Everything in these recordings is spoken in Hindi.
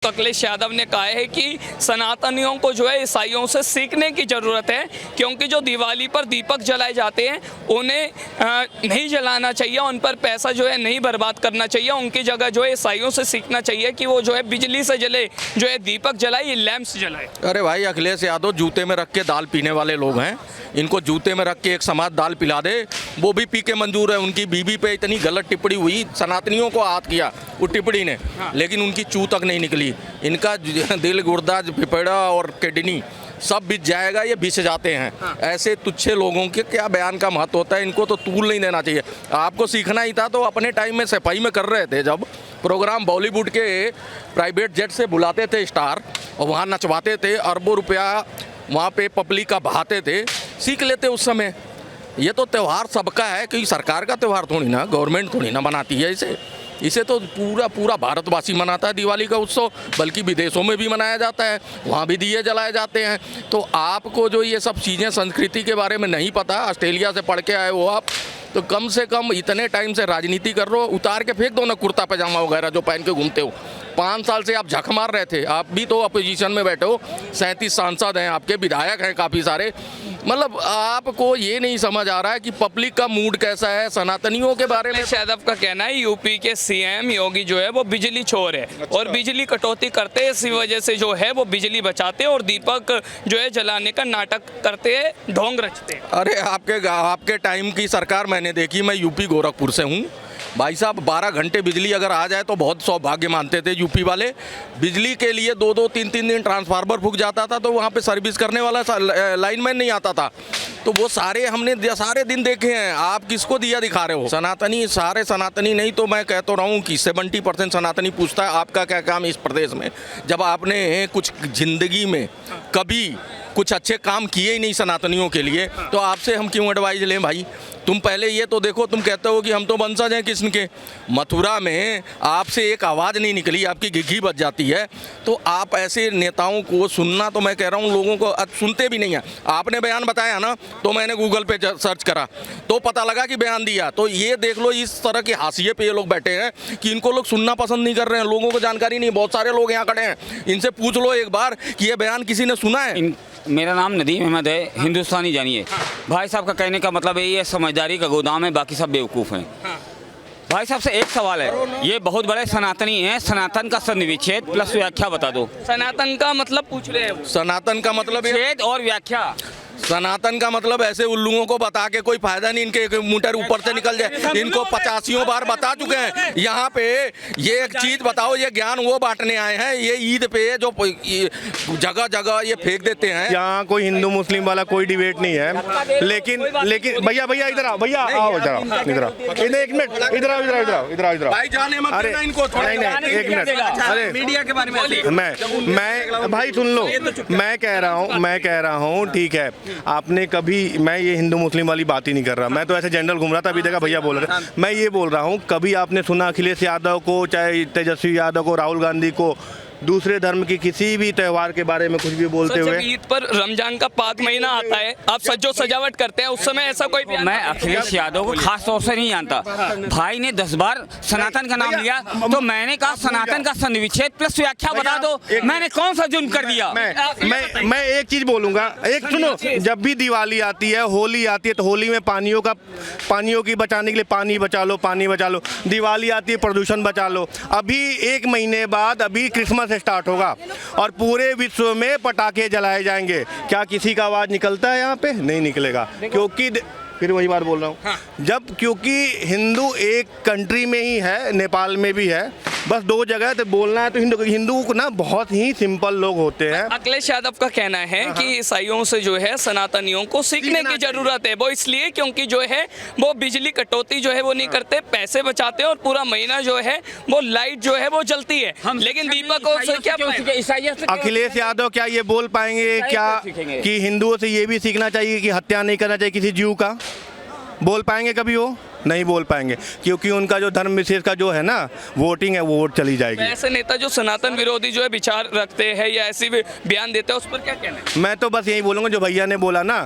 अखिलेश यादव ने कहा है कि सनातनियों को जो है ईसाइयों से सीखने की ज़रूरत है, क्योंकि जो दिवाली पर दीपक जलाए जाते हैं उन्हें नहीं जलाना चाहिए, उन पर पैसा जो है नहीं बर्बाद करना चाहिए। उनकी जगह जो है ईसाइयों से सीखना चाहिए कि वो जो है बिजली से जले जो है दीपक जलाए, लैंप्स जलाए। अरे भाई, अखिलेश यादव जूते में रख के दाल पीने वाले लोग हैं। इनको जूते में रख के एक समाज दाल पिला दे वो भी पी के मंजूर है। उनकी बीबी पे इतनी गलत टिप्पणी हुई, सनातनियों को आहत किया उस टिप्पणी ने, लेकिन उनकी चू तक नहीं निकली। इनका दिल, गुर्दा, फेफड़ा और किडनी सब बिछ जाएगा, ये बिछ जाते हैं। ऐसे तुच्छे लोगों के क्या बयान का महत्व होता है, इनको तो तूल नहीं देना चाहिए। आपको सीखना ही था तो अपने टाइम में सफाई में कर रहे थे, जब प्रोग्राम बॉलीवुड के प्राइवेट जेट से बुलाते थे स्टार और वहाँ नचवाते थे, अरबों रुपया वहाँ पे पब्लिक का बहाते थे, सीख लेते उस समय। ये तो त्यौहार सबका है, क्योंकि सरकार का त्यौहार थोड़ी ना, गवर्नमेंट थोड़ी ना बनाती है इसे तो पूरा भारतवासी मनाता है दिवाली का उत्सव, बल्कि विदेशों में भी मनाया जाता है, वहाँ भी दिए जलाए जाते हैं। तो आपको जो ये सब चीज़ें संस्कृति के बारे में नहीं पता, ऑस्ट्रेलिया से पढ़ के आए हो आप, तो कम से कम इतने टाइम से राजनीति कर रहे हो, उतार के फेंक दो ना कुर्ता पैजामा वगैरह जो पहन के घूमते हो। 5 साल से आप झक मार रहे थे, आप भी तो अपोजिशन में बैठे हो, 37 सांसद हैं आपके, विधायक हैं काफ़ी सारे। मतलब आपको ये नहीं समझ आ रहा है कि पब्लिक का मूड कैसा है सनातनियों के बारे में। यादव का कहना है यूपी के सीएम योगी जो है वो बिजली चोर है। अच्छा। और बिजली कटौती करते हैं, इसी वजह से जो है वो बिजली बचाते हैं और दीपक जो है जलाने का नाटक करते हैं, ढोंग रचते हैं। अरे आपके टाइम की सरकार मैंने देखी, मैं यूपी गोरखपुर से हूँ भाई साहब। 12 घंटे बिजली अगर आ जाए तो बहुत सौभाग्य मानते थे यूपी वाले। बिजली के लिए 2-2, 3-3 दिन ट्रांसफार्मर फूक जाता था तो वहाँ पे सर्विस करने वाला लाइनमैन नहीं आता था। तो वो हमने सारे दिन देखे हैं। आप किसको दिया दिखा रहे हो? सनातनी, सारे सनातनी नहीं तो मैं कहता रहा हूँ कि 70% सनातनी पूछता है आपका क्या काम इस प्रदेश में। जब आपने कुछ जिंदगी में कभी कुछ अच्छे काम किए ही नहीं सनातनियों के लिए, तो आपसे हम क्यों एडवाइज लें भाई? तुम पहले ये तो देखो, तुम कहते हो कि हम तो वंशज हैं कृष्ण के। मथुरा में आपसे एक आवाज़ नहीं निकली, आपकी घिघी बज जाती है। तो आप ऐसे नेताओं को सुनना, तो मैं कह रहा हूँ लोगों को सुनते भी नहीं हैं। आपने बयान बताया ना, तो मैंने गूगल पे सर्च करा तो पता लगा कि बयान दिया। तो ये देख लो, इस तरह के हाशिए पे ये लोग बैठे हैं कि इनको लोग सुनना पसंद नहीं कर रहे हैं। लोगों को जानकारी नहीं, बहुत सारे लोग यहाँ खड़े हैं, इनसे पूछ लो एक बार कि ये बयान किसी ने सुना है? मेरा नाम नदीम अहमद है, हिंदुस्तानी जानिए। भाई साहब का कहने का मतलब है ये समझदारी का गोदाम है, बाकी सब बेवकूफ़ हैं। भाई साहब से एक सवाल है, ये बहुत बड़े सनातनी हैं, सनातन का संविच्छेद प्लस व्याख्या बता दो। सनातन का मतलब पूछ रहे हैं? सनातन का मतलब छेद और व्याख्या। सनातन का मतलब ऐसे उल्लुओं को बता के कोई फायदा नहीं, इनके मीटर ऊपर से निकल जाए। इनको 85 बार बता चुके हैं। यहाँ पे ये एक चीज बताओ, ये ज्ञान वो बांटने आए हैं, ये ईद पे जो जगह जगह ये फेंक देते हैं। यहाँ कोई हिंदू मुस्लिम वाला कोई डिबेट नहीं है, लेकिन भैया इधर आओ, भैया आओ, इधर आओ, एक मिनट, इधर आओ। भाई जाने मत देना इनको, नहीं, एक मिनट। अरे मीडिया के बारे में मैं भाई सुन लो, मैं कह रहा हूँ ठीक है। आपने कभी, मैं ये हिंदू मुस्लिम वाली बात ही नहीं कर रहा, मैं तो ऐसे जनरल घूम रहा था। अभी देखा भैया बोल रहे, मैं ये बोल रहा हूँ, कभी आपने सुना अखिलेश यादव को, चाहे तेजस्वी यादव को, राहुल गांधी को दूसरे धर्म की किसी भी त्यौहार के बारे में कुछ भी बोलते हुए? ईद पर रमजान का पाक महीना आता है, आप सज्जो सजावट करते हैं, उस समय ऐसा कोई बयान? मैं अखिलेश यादव को खास तौर से नहीं जानता। भाई ने 10 बार सनातन का नाम लिया, तो मैंने कहा सनातन का संविच्छेद प्लस व्याख्या बता दो। मैंने कौन सा जुर्म कर दिया? मैं एक चीज बोलूंगा, एक सुनो, जब भी दिवाली आती है, होली आती है, तो होली में पानियों की बचाने के लिए पानी बचा लो। दिवाली आती है, प्रदूषण बचा लो। अभी 1 महीने बाद अभी क्रिसमस स्टार्ट होगा और पूरे विश्व में पटाखे जलाए जाएंगे। क्या किसी का आवाज निकलता है यहाँ पे? नहीं निकलेगा, क्योंकि फिर वही बात बोल रहा हूँ। क्योंकि हिंदू एक कंट्री में ही है, नेपाल में भी है, बस 2 जगह तो बोलना है। तो हिंदू को ना बहुत ही सिंपल लोग होते हैं। अखिलेश यादव का कहना है कि ईसाइयों से जो है सनातनियों को सीखने की जरूरत है। वो इसलिए क्योंकि जो है वो बिजली कटौती जो है वो नहीं करते, पैसे बचाते हैं और पूरा महीना जो है वो लाइट जो है वो जलती है। लेकिन दीपक को क्या अखिलेश यादव क्या ये बोल पाएंगे क्या कि हिंदुओं से ये भी सीखना चाहिए कि हत्या नहीं करना चाहिए किसी जीव का? बोल पाएंगे कभी वो? नहीं बोल पाएंगे, क्योंकि उनका जो धर्म विशेष का जो है ना वोटिंग है, वो वोट चली जाएगी। ऐसे नेता जो सनातन विरोधी जो है विचार रखते हैं या ऐसी भी बयान देते हैं, उस पर क्या कहना है? मैं तो बस यही बोलूँगा जो भैया ने बोला ना,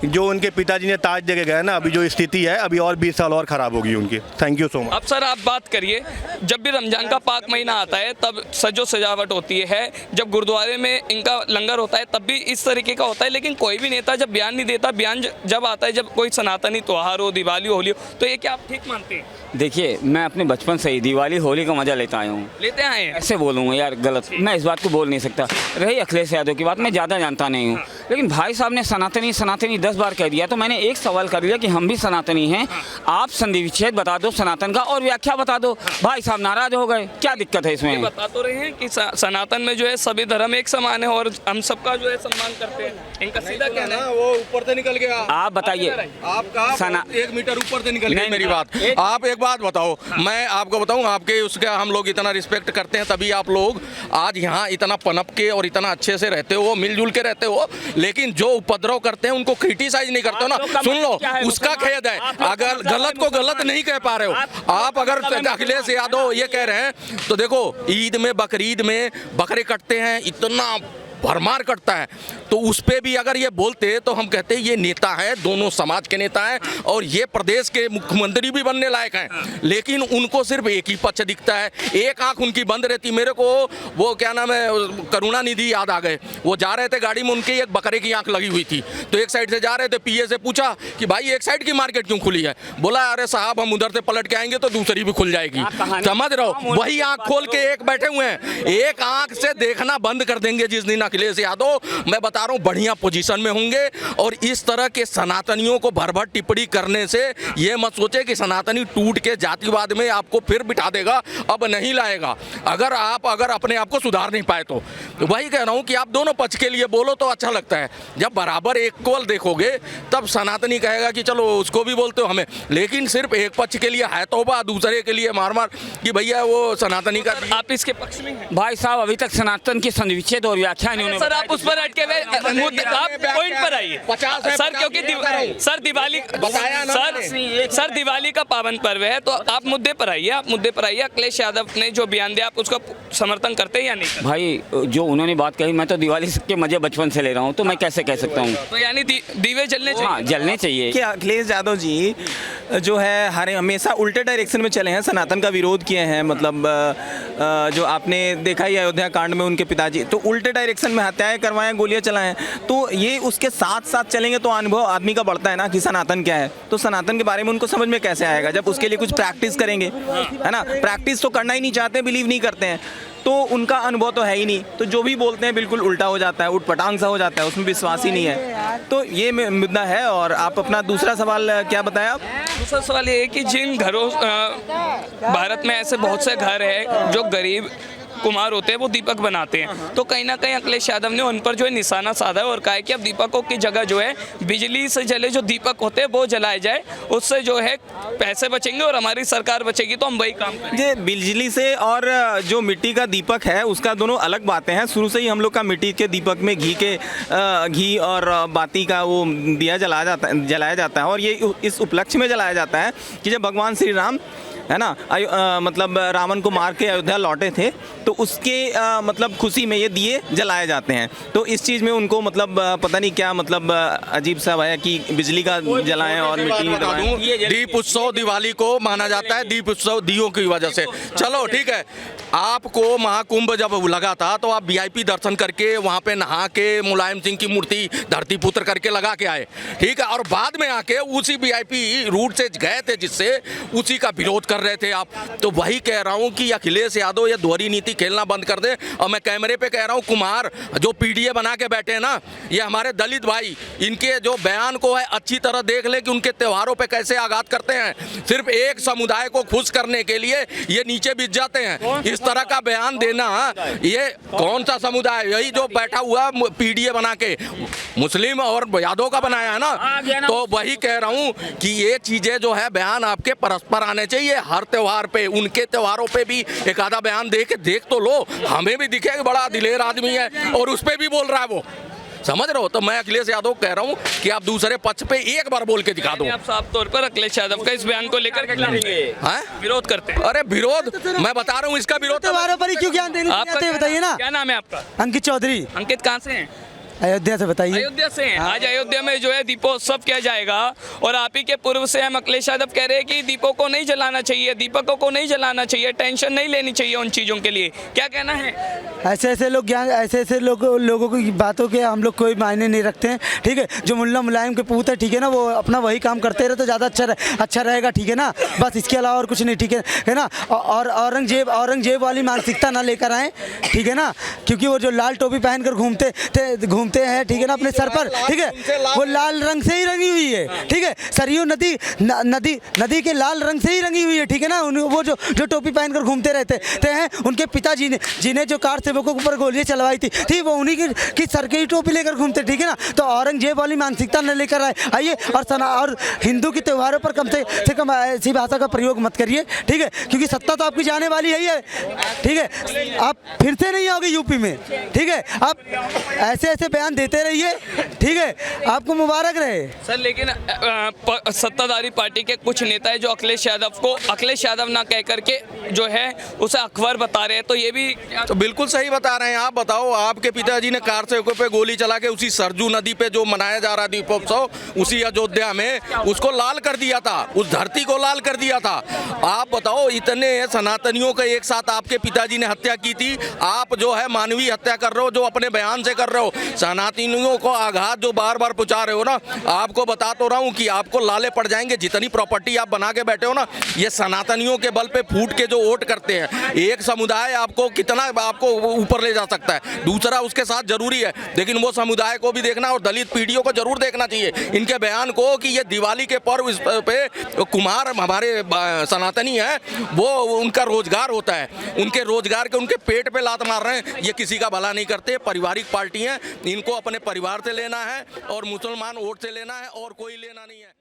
जो उनके पिताजी ने ताज देके गए ना, अभी जो स्थिति है अभी और 20 साल और ख़राब होगी उनकी। Thank you so much. अब सर आप बात करिए, जब भी रमजान का पाक महीना आता है तब सजो सजावट होती है, जब गुरुद्वारे में इनका लंगर होता है तब भी इस तरीके का होता है, लेकिन कोई भी नेता जब बयान नहीं देता, बयान जब आता है जब कोई सनातनी त्यौहार हो, दिवाली होली हो, तो ये क्या आप ठीक मानते हैं? देखिए, मैं अपने बचपन से ही दिवाली होली का मजा लेता आया हूँ। लेते आए हैं? ऐसे बोलूँगा यार गलत, मैं इस बात को बोल नहीं सकता। रही अखिलेश यादव की बात, मैं ज़्यादा जानता नहीं हूँ, लेकिन भाई साहब ने सनातनी सनातनी 10 बार कह दिया, तो मैंने एक सवाल कर लिया कि हम भी सनातनी हैं, आप संधि विच्छेद बता दो सनातन का और व्याख्या बता दो। भाई साहब नाराज हो गए, क्या दिक्कत है इसमें? बता तो रहे हैं कि सनातन में जो है सभी धर्म एक समान है और हम सबका जो है सम्मान करते हैं, इनका सीधा कहना है। वो ऊपर से निकल गया। आप बताइए, आपका 1 मीटर ऊपर से निकल गई मेरी बात। आप एक बात बताओ, मैं आपको बताऊं, आपके उसका हम लोग इतना रिस्पेक्ट करते हैं, तभी आप लोग आज यहाँ इतना पनप के और इतना अच्छे से रहते हो, मिलजुल के रहते हो, लेकिन जो उपद्रव करते हैं उनको क्रिटिसाइज नहीं करते हो ना। सुन लो, उसका खेद है। अगर गलत को गलत नहीं कह पा रहे हो आप, अगर अखिलेश यादव ये कह रहे हैं तो देखो, ईद में बकरीद में बकरे कटते हैं, इतना भरमार करता है, तो उस पे भी अगर ये बोलते तो हम कहते ये नेता है, दोनों समाज के नेता हैं और ये प्रदेश के मुख्यमंत्री भी बनने लायक हैं, लेकिन उनको सिर्फ एक ही पक्ष दिखता है, एक आंख उनकी बंद रहती। मेरे को वो क्या नाम है, करुणानिधि याद आ गए। वो जा रहे थे गाड़ी में, उनकी एक बकरे की आंख लगी हुई थी, तो एक साइड से जा रहे थे, पीए से पूछा कि भाई एक साइड की मार्केट क्यों खुली है? बोला अरे साहब हम उधर से पलट के आएंगे तो दूसरी भी खुल जाएगी। समझ रहे हो? वही आंख खोल के एक बैठे हुए हैं, एक आंख से देखना बंद कर देंगे जिस दिन अखिलेश यादव, मैं बता रहा हूं, बढ़िया पोजीशन में होंगे। और इस तरह के सनातनियों को भर भर टिप्पणी करने से ये मत सोचे कि सनातनी टूट के जातिवाद में आपको फिर बिठा देगा, अब नहीं लाएगा। अगर आप अपने आप को सुधार नहीं पाए तो वही कह रहा हूं कि आप दोनों पक्ष के लिए बोलो तो अच्छा लगता है। जब बराबर इक्वल देखोगे तब सनातनी कहेगा कि चलो उसको भी बोलते हो हमें, लेकिन सिर्फ एक पक्ष के लिए है तौबा, दूसरे के लिए मार मार कि भैया वो सनातनी का। आप इसके पक्ष में हैं? भाई साहब अभी तक सनातन की संधि विच्छेद और व्याख्या इन्होंने, सर आप उस पर अटके हुए, आप पॉइंट पर आइए सर, क्योंकि सर दिवाली, सर दिवाली का पावन पर्व है, तो आप मुद्दे पर आइए, आप मुद्दे पर आइए। अखिलेश यादव ने जो बयान दिया आप उसका समर्थन करते हैं या नहीं? भाई जो उन्होंने बात कही, मैं तो दिवाली के मजे बचपन से ले रहा हूँ, तो मैं कैसे कह सकता हूँ? तो यानी दीवे जलने चाहिए? हाँ, जलने चाहिए। कि अखिलेश यादव जी जो है हमेशा उल्टे डायरेक्शन में चले हैं, सनातन का विरोध किए हैं। मतलब जो आपने देखा ही अयोध्या कांड में उनके पिताजी तो उल्टे डायरेक्शन में हत्याएं करवाएं, गोलियां चलाएं, तो ये उसके साथ साथ चलेंगे तो अनुभव आदमी का बढ़ता है ना कि सनातन क्या है। तो सनातन के बारे में उनको समझ में कैसे आएगा जब उसके लिए कुछ प्रैक्टिस करेंगे, है ना? प्रैक्टिस तो करना ही नहीं चाहते, बिलीव नहीं करते हैं, तो उनका अनुभव तो है ही नहीं, तो जो भी बोलते हैं बिल्कुल उल्टा हो जाता है, उठपटांग सा हो जाता है, उसमें विश्वास ही नहीं है। तो ये मुद्दा है। और आप अपना दूसरा सवाल क्या बताया आप? दूसरा सवाल ये है कि जिन घरों भारत में ऐसे बहुत से घर हैं जो गरीब कुमार होते हैं वो दीपक बनाते हैं, तो कहीं ना कहीं अखिलेश यादव ने उन पर जो है निशाना साधा है और कहा है कि अब दीपकों की जगह जो है बिजली से जले जो दीपक होते हैं वो जलाए जाए, उससे जो है पैसे बचेंगे और हमारी सरकार बचेगी, तो हम वही काम करेंगे। ये बिजली से और जो मिट्टी का दीपक है उसका दोनों अलग बातें हैं। शुरू से ही हम लोग का मिट्टी के दीपक में घी और बाती का वो दिया जलाया जाता है और ये इस उपलक्ष्य में जलाया जाता है कि जब भगवान श्री राम, है ना, मतलब रावण को मार के अयोध्या लौटे थे, तो उसके मतलब खुशी में ये दिए जलाए जाते हैं। तो इस चीज़ में उनको मतलब पता नहीं क्या मतलब अजीब सा है कि बिजली का जलाएं और मिट्टी में जलाएं। दीप उत्सव दिवाली को माना जाता है, दीप उत्सव दियों की वजह से। चलो ठीक है, आपको महाकुंभ जब लगा था तो आप वीआईपी दर्शन करके वहाँ पे नहा के मुलायम सिंह की मूर्ति धरती पुत्र करके लगा के आए, ठीक है, और बाद में आके उसी वीआईपी रूट से गए थे जिससे उसी का विरोध कर रहे थे आप। तो वही कह रहा हूँ कि अखिलेश यादव ये दोहरी नीति खेलना बंद कर दे। और मैं कैमरे पे कह रहा हूँ, कुमार जो पीडीए बना के बैठे हैं ना, ये हमारे दलित भाई, इनके जो बयान को है अच्छी तरह देख ले कि उनके त्योहारों पे कैसे आघात करते हैं। सिर्फ एक समुदाय को खुश करने के लिए ये नीचे बिछ जाते हैं। इस तरह का बयान देना, ये कौन सा समुदाय? यही जो बैठा हुआ पीडीए बना के मुस्लिम और यादव का बनाया है ना। तो वही कह रहा हूँ कि ये चीजें जो है बयान आपके परस्पर आने चाहिए। हर त्योहार पे, उनके त्योहारों पे भी एक आधा बयान दे के देख तो लो, हमें भी दिखे बड़ा दिलेर आदमी है और उस पे भी बोल रहा है वो। समझ रहे हो? तो मैं अखिलेश यादव कह रहा हूँ कि आप दूसरे पक्ष पे एक बार बोल के दिखा दो। आप साफ तौर पर अखिलेश यादव का इस बयान को लेकर हाँ? विरोध करते हैं। अरे विरोध, मैं बता रहा हूँ इसका विरोध त्योहारों पर ही क्यों ज्ञान देने आपका आते बताइए ना। क्या नाम है आपका? अंकित चौधरी, अंकित कहाँ से हैं? अयोध्या से बताइए। अयोध्या से हैं। आज अयोध्या में जो है दीपोत्सव किया जाएगा और आप ही के पूर्व से हम अखिलेश यादव कह रहे हैं कि दीपों को नहीं जलाना चाहिए, दीपकों को नहीं जलाना चाहिए, टेंशन नहीं लेनी चाहिए उन चीज़ों के लिए। क्या कहना है? ऐसे लोग ज्ञान, ऐसे लोगों की बातों के हम लोग कोई मायने नहीं रखते हैं, ठीक है। जो मुल्ला मुलायम के पूत है, ठीक है ना, वो अपना वही काम करते रहे तो ज़्यादा अच्छा रहेगा, ठीक है ना। बस इसके अलावा और कुछ नहीं, ठीक है ना। और औरंगजेब वाली मानसिकता ना लेकर आए, ठीक है ना, क्योंकि वो जो लाल टोपी पहनकर घूमते हैं, ठीक है ना, अपने सर पर, ठीक है, वो लाल रंग से ही रंगी हुई है, ठीक है। सरयू नदी के लाल रंग से ही रंगी हुई है, ठीक है ना। वो जो टोपी पहनकर घूमते रहते हैं, उनके पिताजी ने जिन्हें जो कार सेवकों के ऊपर गोलियां चलवाई थी वो उन्हीं की सर की टोपी लेकर घूमते, ठीक है ना। तो औरंगजेब वाली मानसिकता न लेकर आइए और हिंदू के त्योहारों पर कम से कम ऐसी भाषा का प्रयोग मत करिए, ठीक है, क्योंकि सत्ता तो आपकी जाने वाली है, ठीक है। आप फिर से नहीं आओगे यूपी में, ठीक है। आप ऐसे बयान देते रहिए, ठीक है, आपको मुबारक रहे सर। लेकिन सत्ताधारी पार्टी के कुछ नेता है जो अखिलेश यादव को अखिलेश यादव ना कह करके जो है उसे अकबर बता रहे हैं, तो ये भी तो बिल्कुल सही बता रहे हैं। आप बताओ, आपके पिताजी ने कार सेवकों पे गोली चला के उसी सरजू नदी पे जो मनाया जा रहा दीपोत्सव, उसी अयोध्या में उसको लाल कर दिया था, उस धरती को लाल कर दिया था। आप बताओ, इतने सनातनियों का एक साथ आपके पिताजी ने हत्या की थी। आप जो है मानवीय हत्या कर रहे हो, जो अपने बयान से कर रहे हो। सनातनियों को आघात जो बार बार पहुंचा रहे हो ना, आपको बता तो रहा हूँ कि आपको लाले पड़ जाएंगे। जितनी प्रॉपर्टी आप बना के बैठे हो ना, ये सनातनियों के बल पे फूट के जो वोट करते हैं। एक समुदाय आपको कितना आपको ऊपर ले जा सकता है, दूसरा उसके साथ जरूरी है, लेकिन वो समुदाय को भी देखना और दलित पीढ़ियों को जरूर देखना चाहिए इनके बयान को कि ये दिवाली के पर्व पे कुम्हार हमारे सनातनी है, वो उनका रोजगार होता है, उनके रोजगार के उनके पेट पे लात मार रहे हैं। ये किसी का भला नहीं करते। पारिवारिक पार्टी हैं, इनको अपने परिवार से लेना है और मुसलमान वोट से लेना है और कोई लेना नहीं है।